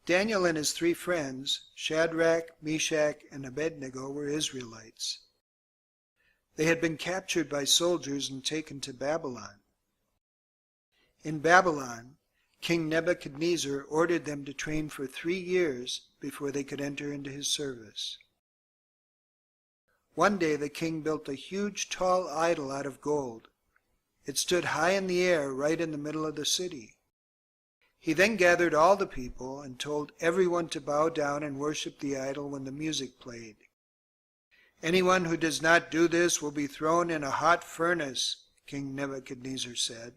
Daniel and his 3 friends, Shadrach, Meshach, and Abednego, were Israelites. They had been captured by soldiers and taken to Babylon. In Babylon, King Nebuchadnezzar ordered them to train for 3 years before they could enter into his service. One day the king built a huge tall idol out of gold. It stood high in the air right in the middle of the city. He then gathered all the people and told everyone to bow down and worship the idol when the music played. "Anyone who does not do this will be thrown in a hot furnace," King Nebuchadnezzar said.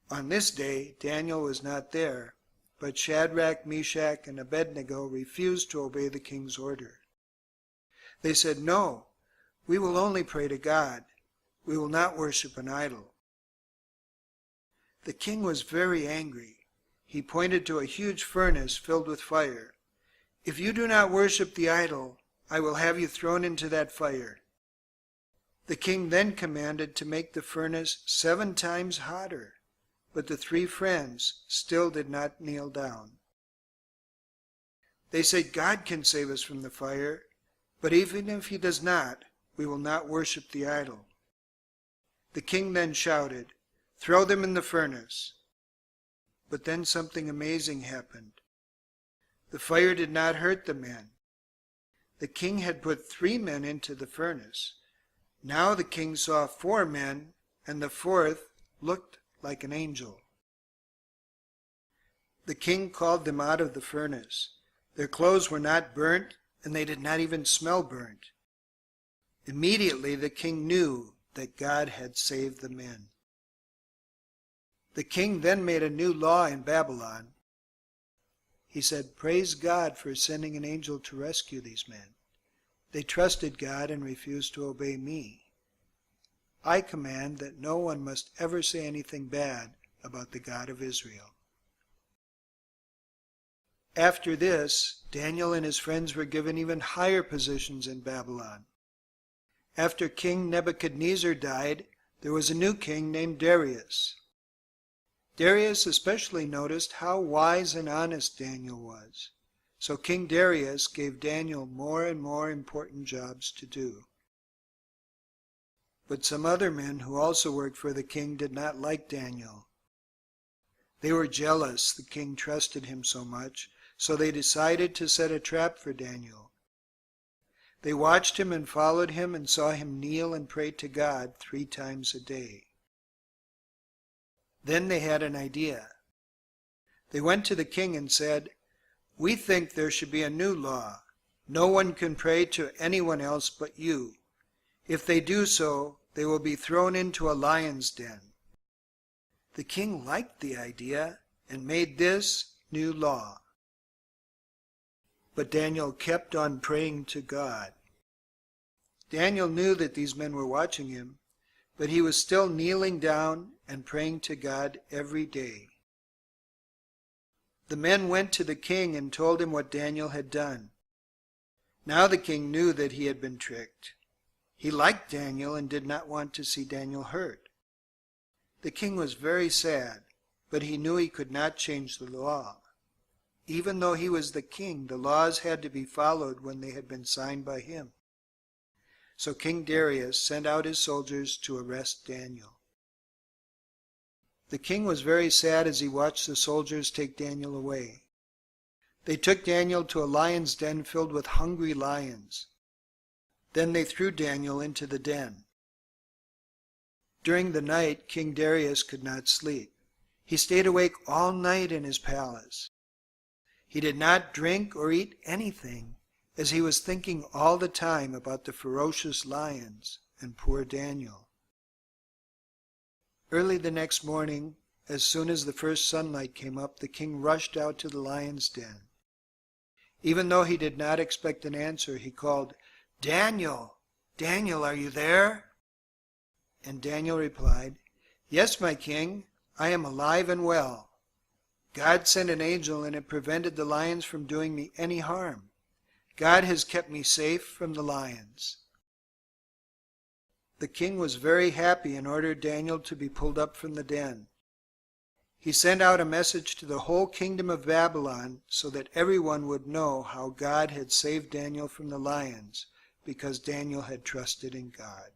On this day, Daniel was not there, but Shadrach, Meshach, and Abednego refused to obey the king's order. They said, "No, we will only pray to God. We will not worship an idol." The king was very angry. He pointed to a huge furnace filled with fire. "If you do not worship the idol, I will have you thrown into that fire." The king then commanded to make the furnace 7 times hotter, but the 3 friends still did not kneel down. They said, "God can save us from the fire, but even if he does not, we will not worship the idol." The king then shouted, "Throw them in the furnace." But then something amazing happened. The fire did not hurt the men. The king had put 3 men into the furnace. Now the king saw 4 men, and the 4th looked like an angel. The king called them out of the furnace. Their clothes were not burnt, and they did not even smell burnt. Immediately the king knew that God had saved the men. The king then made a new law in Babylon. He said, "Praise God for sending an angel to rescue these men. They trusted God and refused to obey me. I command that no one must ever say anything bad about the God of Israel." After this, Daniel and his friends were given even higher positions in Babylon. After King Nebuchadnezzar died, there was a new king named Darius. Darius especially noticed how wise and honest Daniel was. So King Darius gave Daniel more and more important jobs to do. But some other men who also worked for the king did not like Daniel. They were jealous the king trusted him so much, so they decided to set a trap for Daniel. They watched him and followed him and saw him kneel and pray to God 3 times a day. Then they had an idea. They went to the king and said, "We think there should be a new law. No one can pray to anyone else but you. If they do so, they will be thrown into a lion's den." The king liked the idea and made this new law. But Daniel kept on praying to God. Daniel knew that these men were watching him, but he was still kneeling down and praying to God every day. The men went to the king and told him what Daniel had done. Now the king knew that he had been tricked. He liked Daniel and did not want to see Daniel hurt. The king was very sad, but he knew he could not change the law. Even though he was the king, the laws had to be followed when they had been signed by him. So King Darius sent out his soldiers to arrest Daniel. The king was very sad as he watched the soldiers take Daniel away. They took Daniel to a lion's den filled with hungry lions. Then they threw Daniel into the den. During the night, King Darius could not sleep. He stayed awake all night in his palace. He did not drink or eat anything, as he was thinking all the time about the ferocious lions and poor Daniel. Early the next morning, as soon as the first sunlight came up, the king rushed out to the lion's den. Even though he did not expect an answer, he called, "Daniel, Daniel, are you there?" And Daniel replied, "Yes, my king, I am alive and well. God sent an angel and it prevented the lions from doing me any harm. God has kept me safe from the lions." The king was very happy and ordered Daniel to be pulled up from the den. He sent out a message to the whole kingdom of Babylon so that everyone would know how God had saved Daniel from the lions, because Daniel had trusted in God.